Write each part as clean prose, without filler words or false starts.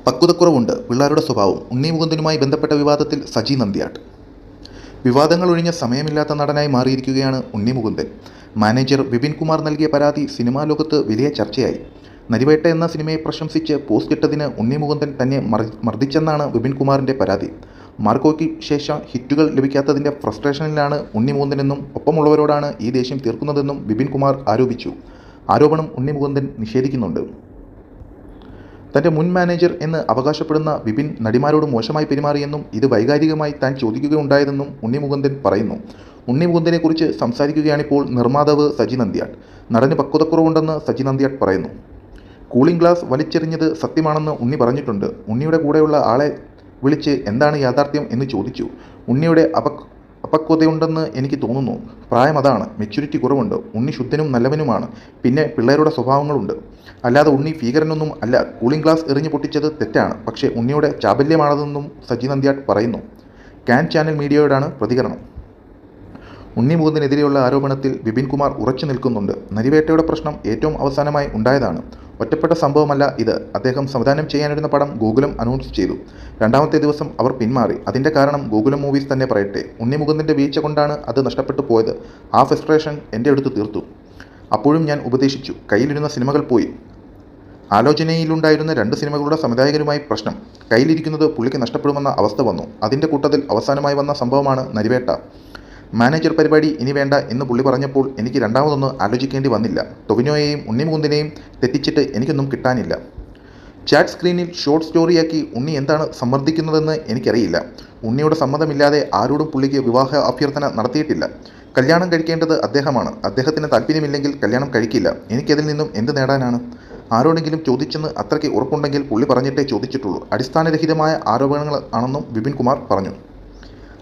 പക്വതക്കുറവുണ്ട് പിള്ളേരുടെ സ്വഭാവം. ഉണ്ണി മുകുന്ദനുമായി ബന്ധപ്പെട്ട വിവാദത്തിൽ സജി നന്ദിയാട്ട്. വിവാദങ്ങൾ ഒഴിഞ്ഞ സമയമില്ലാത്ത നടനായി മാറിയിരിക്കുകയാണ് ഉണ്ണി മുകുന്ദൻ. മാനേജർ വിപിൻ കുമാർ നൽകിയ പരാതി സിനിമാ ലോകത്ത് വലിയ ചർച്ചയായി. നരിവേട്ട എന്ന സിനിമയെ പ്രശംസിച്ച് പോസ്റ്റ് ഇട്ടതിന് ഉണ്ണി മുകുന്ദൻ തന്നെ മർദ്ദിച്ചെന്നാണ് വിപിൻ കുമാറിൻ്റെ പരാതി. മാർക്കോയ്ക്ക് ശേഷം ഹിറ്റുകൾ ലഭിക്കാത്തതിൻ്റെ ഫ്രസ്ട്രേഷനിലാണ് ഉണ്ണി മുകുന്ദനെന്നും ഒപ്പമുള്ളവരോടാണ് ഈ ദേഷ്യം തീർക്കുന്നതെന്നും വിപിൻ കുമാർ ആരോപിച്ചു. ആരോപണം ഉണ്ണി മുകുന്ദൻ നിഷേധിക്കുന്നുണ്ട്. തൻ്റെ മുൻ മാനേജർ എന്ന് അവകാശപ്പെടുന്ന വിപിൻ നടിമാരോട് മോശമായി പെരുമാറിയെന്നും ഇത് വൈകാരികമായി താൻ ചോദിക്കുകയുണ്ടായതെന്നും ഉണ്ണി മുകുന്ദൻ പറയുന്നു. ഉണ്ണി മുകുന്ദനെക്കുറിച്ച് സംസാരിക്കുകയാണിപ്പോൾ നിർമ്മാതാവ് സജി നന്ദിയാട്ട്. നടന് പക്വതക്കുറവുണ്ടെന്ന് സജി നന്ദിയാട്ട് പറയുന്നു. കൂളിംഗ് ഗ്ലാസ് വലിച്ചെറിഞ്ഞത് സത്യമാണെന്ന് ഉണ്ണി പറഞ്ഞിട്ടുണ്ട്. ഉണ്ണിയുടെ കൂടെയുള്ള ആളെ വിളിച്ച് എന്താണ് യാഥാർത്ഥ്യം എന്ന് ചോദിച്ചു. ഉണ്ണിയുടെ അപക്വതയുണ്ടെന്ന് എനിക്ക് തോന്നുന്നു. പ്രായം അതാണ്. മെച്യൂരിറ്റി കുറവുണ്ട്. ഉണ്ണി ശുദ്ധനും നല്ലവനുമാണ്. പിന്നെ പിള്ളേരുടെ സ്വഭാവങ്ങളുണ്ട്. അല്ലാതെ ഉണ്ണി ഭീകരനൊന്നും അല്ല. കൂളിംഗ് ഗ്ലാസ് എറിഞ്ഞു പൊട്ടിച്ചത് തെറ്റാണ്. പക്ഷേ ഉണ്ണിയുടെ ചാബല്യമാണതെന്നും സജി നന്ദിയാട്ട് പറയുന്നു. കാൻ ചാനൽ മീഡിയയോടാണ് പ്രതികരണം. ഉണ്ണി മുകുന്ദനെതിരെയുള്ള ആരോപണത്തിൽ വിപിൻ കുമാർ ഉറച്ചു നിൽക്കുന്നുണ്ട്. നരിവേട്ടയുടെ പ്രശ്നം ഏറ്റവും അവസാനമായി ഉണ്ടായതാണ്. ഒറ്റപ്പെട്ട സംഭവമല്ല ഇത്. അദ്ദേഹം സംവിധാനം ചെയ്യാനിരുന്ന പടം ഗോകുലം അനൗൺസ് ചെയ്തു. രണ്ടാമത്തെ ദിവസം അവർ പിന്മാറി. അതിൻ്റെ കാരണം ഗോകുലം മൂവീസ് തന്നെ പറയട്ടെ. ഉണ്ണി മുകുന്ദൻ്റെ വീഴ്ച കൊണ്ടാണ് അത് നഷ്ടപ്പെട്ടു പോയത്. ആ ഫ്രസ്ട്രേഷൻ എൻ്റെ അടുത്ത് തീർത്തു. അപ്പോഴും ഞാൻ ഉപദേശിച്ചു. കയ്യിലിരുന്ന സിനിമകൾ പോയി. ആലോചനയിലുണ്ടായിരുന്ന 2 സിനിമകളുടെ സംവിധായകരുമായി പ്രശ്നം. കയ്യിലിരിക്കുന്നത് പുള്ളിക്ക് നഷ്ടപ്പെടുമെന്ന അവസ്ഥ വന്നു. അതിൻ്റെ കൂട്ടത്തിൽ അവസാനമായി വന്ന സംഭവമാണ് നരിവേട്ട. മാനേജർ പരിപാടി ഇനി വേണ്ട എന്ന് പുള്ളി പറഞ്ഞപ്പോൾ എനിക്ക് രണ്ടാമതൊന്ന് ആലോചിക്കേണ്ടി വന്നില്ല. ടൊവിനോയെയും ഉണ്ണി മുകുന്ദനെയും തെറ്റിച്ചിട്ട് എനിക്കൊന്നും കിട്ടാനില്ല. ചാറ്റ് സ്ക്രീനിൽ ഷോർട്ട് സ്റ്റോറിയാക്കി ഉണ്ണി എന്താണ് സമ്മർദ്ദിക്കുന്നതെന്ന് എനിക്കറിയില്ല. ഉണ്ണിയുടെ സമ്മതമില്ലാതെ ആരോടും പുള്ളിക്ക് വിവാഹ അഭ്യർത്ഥന നടത്തിയിട്ടില്ല. കല്യാണം കഴിക്കേണ്ടത് അദ്ദേഹമാണ്. അദ്ദേഹത്തിന് താല്പര്യമില്ലെങ്കിൽ കല്യാണം കഴിക്കില്ല. എനിക്കതിൽ നിന്നും എന്ത് നേടാനാണ്? ആരോടെങ്കിലും ചോദിച്ചെന്ന് അത്രയ്ക്ക് ഉറപ്പുണ്ടെങ്കിൽ പുള്ളി പറഞ്ഞിട്ടേ ചോദിച്ചിട്ടുള്ളൂ. അടിസ്ഥാനരഹിതമായ ആരോപണങ്ങൾ ആണെന്നും വിപിൻ കുമാർ പറഞ്ഞു.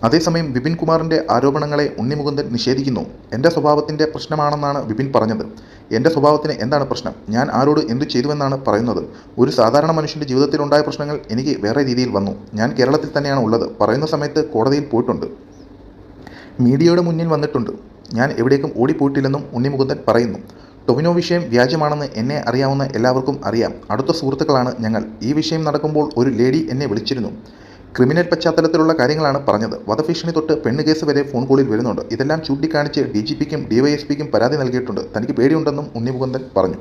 അതേസമയം വിപിൻ കുമാറിൻ്റെ ആരോപണങ്ങളെ ഉണ്ണി മുകുന്ദൻ നിഷേധിക്കുന്നു. എൻ്റെ സ്വഭാവത്തിൻ്റെ പ്രശ്നമാണെന്നാണ് വിപിൻ പറഞ്ഞത്. എൻ്റെ സ്വഭാവത്തിന് എന്താണ് പ്രശ്നം? ഞാൻ ആരോട് എന്തു ചെയ്തുവെന്നാണ് പറയുന്നത്. ഒരു സാധാരണ മനുഷ്യൻ്റെ ജീവിതത്തിലുണ്ടായ പ്രശ്നങ്ങൾ എനിക്ക് വേറെ രീതിയിൽ വന്നു. ഞാൻ കേരളത്തിൽ തന്നെയാണ് ഉള്ളത്. പറയുന്ന സമയത്ത് കോടതിയിൽ പോയിട്ടുണ്ട്. മീഡിയയുടെ മുന്നിൽ വന്നിട്ടുണ്ട്. ഞാൻ എവിടേക്കും ഓടിപ്പോയിട്ടില്ലെന്നും ഉണ്ണി മുകുന്ദൻ പറയുന്നു. ടൊവിനോ വിഷയം വ്യാജമാണെന്ന് എന്നെ അറിയാവുന്ന എല്ലാവർക്കും അറിയാം. അടുത്ത സുഹൃത്തുക്കളാണ് ഞങ്ങൾ. ഈ വിഷയം നടക്കുമ്പോൾ ഒരു ലേഡി എന്നെ വിളിച്ചിരുന്നു. ക്രിമിനൽ പശ്ചാത്തലത്തിലുള്ള കാര്യങ്ങളാണ് പറഞ്ഞത്. വധഭീഷണി തൊട്ട് പെണ്ണ് കേസ് വരെ ഫോൺ കോളിൽ വരുന്നുണ്ട്. ഇതെല്ലാം ചൂണ്ടിക്കാണിച്ച് DGPക്കും DYSPക്കും പരാതി നൽകിയിട്ടുണ്ട്. തനിക്ക് പേടിയുണ്ടെന്നും ഉണ്ണി മുകുന്ദൻ പറഞ്ഞു.